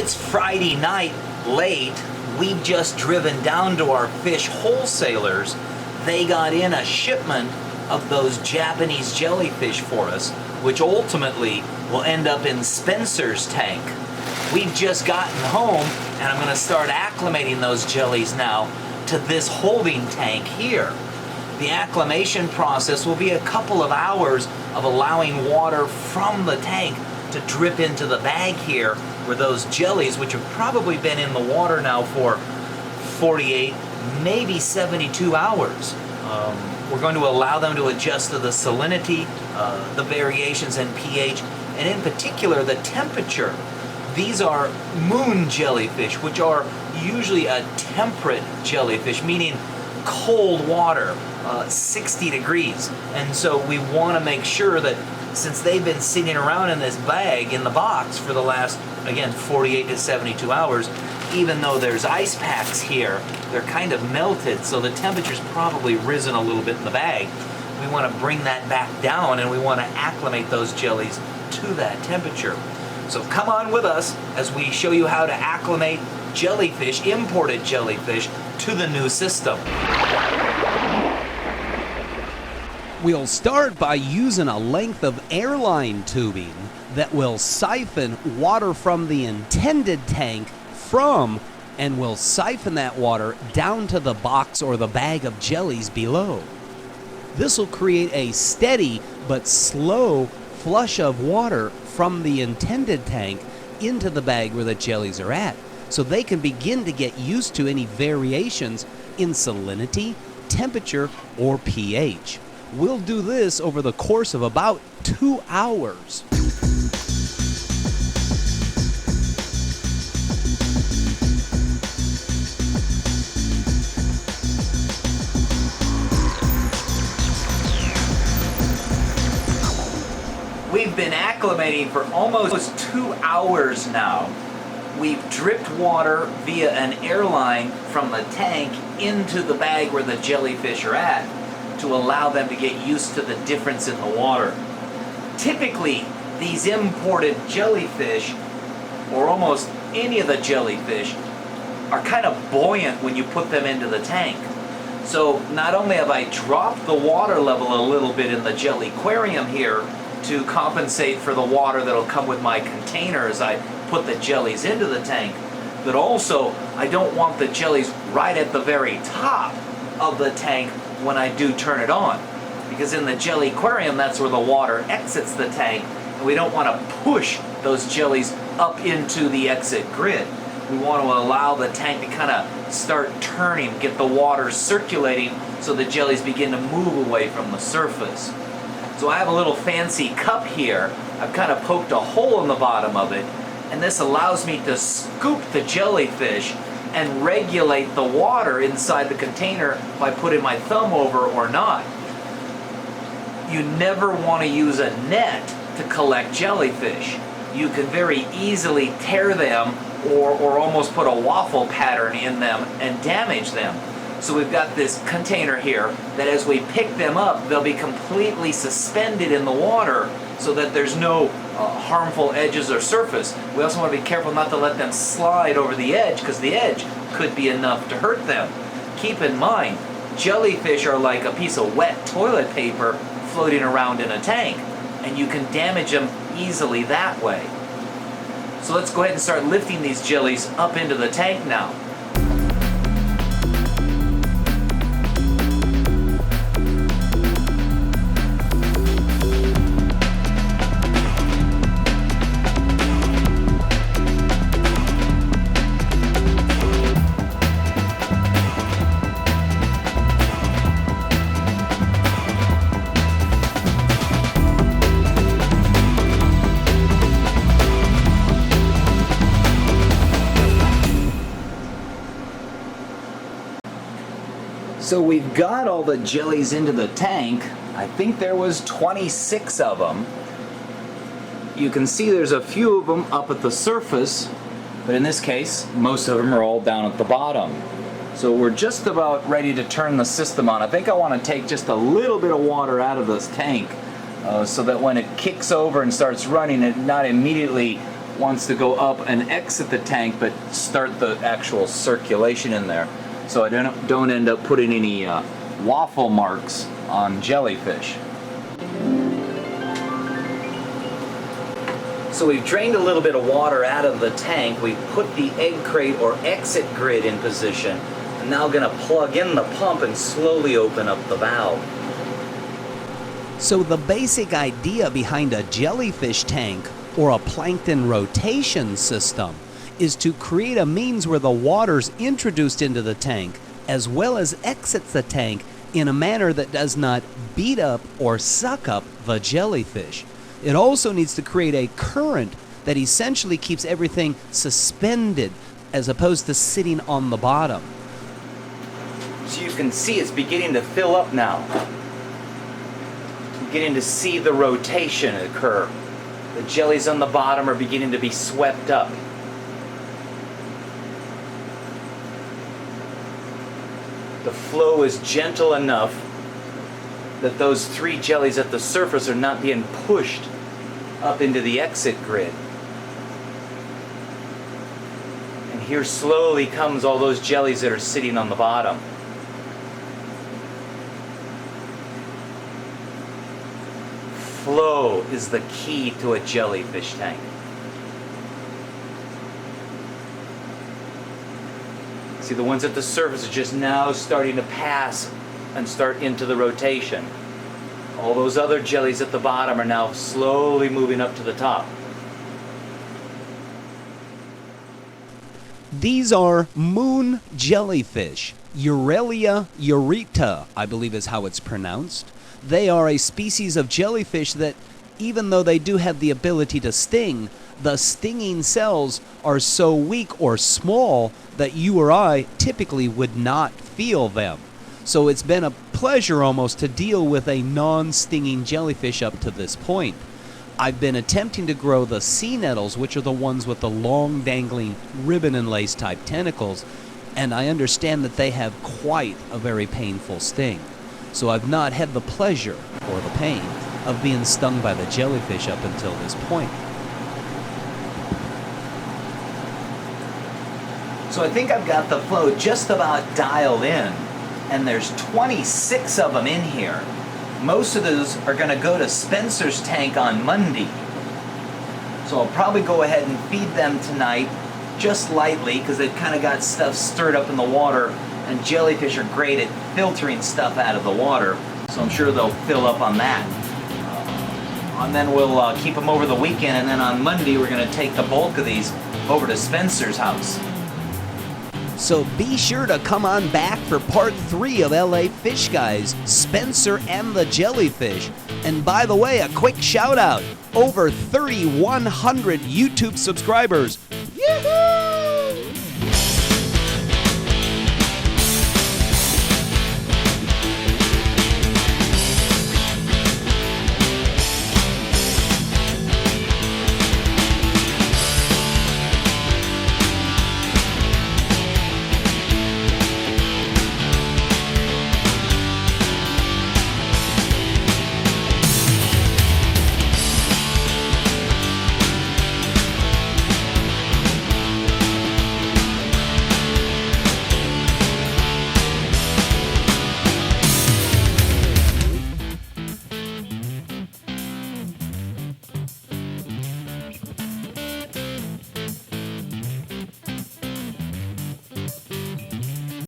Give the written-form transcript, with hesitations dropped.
It's Friday night, late. We've just driven down to our fish wholesalers. They got in a shipment of those Japanese jellyfish for us, which ultimately will end up in Spencer's tank. We've just gotten home, and I'm going to start acclimating those jellies now to this holding tank here. The acclimation process will be a couple of hours of allowing water from the tank to drip into the bag here, where those jellies, which have probably been in the water now for 48, maybe 72 hours. We're going to allow them to adjust to the salinity, the variations in pH, and in particular the temperature. These are moon jellyfish, which are usually a temperate jellyfish, meaning cold water, 60 degrees. And so we want to make sure that since they've been sitting around in this bag, in the box, for the last, again, 48 to 72 hours, even though there's ice packs here, they're kind of melted, so the temperature's probably risen a little bit in the bag. We want to bring that back down, and we want to acclimate those jellies to that temperature. So come on with us as we show you how to acclimate jellyfish, imported jellyfish, to the new system. We'll start by using a length of airline tubing that will siphon water from the intended tank and will siphon that water down to the box or the bag of jellies below. This will create a steady but slow flush of water from the intended tank into the bag where the jellies are at, so they can begin to get used to any variations in salinity, temperature, or pH. We'll do this over the course of about 2 hours. We've been acclimating for almost 2 hours now. We've dripped water via an airline from the tank into the bag where the jellyfish are at to allow them to get used to the difference in the water. Typically, these imported jellyfish, or almost any of the jellyfish, are kind of buoyant when you put them into the tank. So not only have I dropped the water level a little bit in the Jellquarium here to compensate for the water that'll come with my container as I put the jellies into the tank, but also I don't want the jellies right at the very top of the tank when I do turn it on, because in the Jellquarium, that's where the water exits the tank, and we don't want to push those jellies up into the exit grid. We want to allow the tank to kind of start turning, get the water circulating so the jellies begin to move away from the surface. So I have a little fancy cup here. I've kind of poked a hole in the bottom of it, and this allows me to scoop the jellyfish and regulate the water inside the container if I put in my thumb over or not. You never want to use a net to collect jellyfish. You can very easily tear them or almost put a waffle pattern in them and damage them. So we've got this container here that as we pick them up, they'll be completely suspended in the water so that there's no harmful edges or surface. We also want to be careful not to let them slide over the edge, because the edge could be enough to hurt them. Keep in mind, jellyfish are like a piece of wet toilet paper floating around in a tank, and you can damage them easily that way. So let's go ahead and start lifting these jellies up into the tank now. So we've got all the jellies into the tank. I think there was 26 of them. You can see there's a few of them up at the surface, but in this case, most of them are all down at the bottom. So we're just about ready to turn the system on. I think I want to take just a little bit of water out of this tank so that when it kicks over and starts running, it not immediately wants to go up and exit the tank, but start the actual circulation in there, so I don't end up putting any waffle marks on jellyfish. So we've drained a little bit of water out of the tank. We've put the egg crate or exit grid in position. I'm now going to plug in the pump and slowly open up the valve. So the basic idea behind a jellyfish tank or a plankton rotation system is to create a means where the water's introduced into the tank as well as exits the tank in a manner that does not beat up or suck up the jellyfish. It also needs to create a current that essentially keeps everything suspended as opposed to sitting on the bottom. So you can see it's beginning to fill up now. I'm beginning to see the rotation occur. The jellies on the bottom are beginning to be swept up. The flow is gentle enough that those 3 jellies at the surface are not being pushed up into the exit grid. And here slowly comes all those jellies that are sitting on the bottom. Flow is the key to a jellyfish tank. See, the ones at the surface are just now starting to pass and start into the rotation. All those other jellies at the bottom are now slowly moving up to the top. These are moon jellyfish. Eurelia eureta, I believe is how it's pronounced. They are a species of jellyfish that, even though they do have the ability to sting, the stinging cells are so weak or small that you or I typically would not feel them. So it's been a pleasure almost to deal with a non-stinging jellyfish up to this point. I've been attempting to grow the sea nettles, which are the ones with the long dangling ribbon and lace type tentacles, and I understand that they have quite a very painful sting. So I've not had the pleasure, or the pain, of being stung by the jellyfish up until this point. So I think I've got the flow just about dialed in, and there's 26 of them in here. Most of those are going to go to Spencer's tank on Monday. So I'll probably go ahead and feed them tonight, just lightly, because they've kind of got stuff stirred up in the water, and jellyfish are great at filtering stuff out of the water, so I'm sure they'll fill up on that. And then we'll keep them over the weekend, and then on Monday we're going to take the bulk of these over to Spencer's house. So be sure to come on back for part 3 of LA Fishguys, Spencer and the Jellyfish. And by the way, a quick shout out, over 3,100 YouTube subscribers. Yahoo!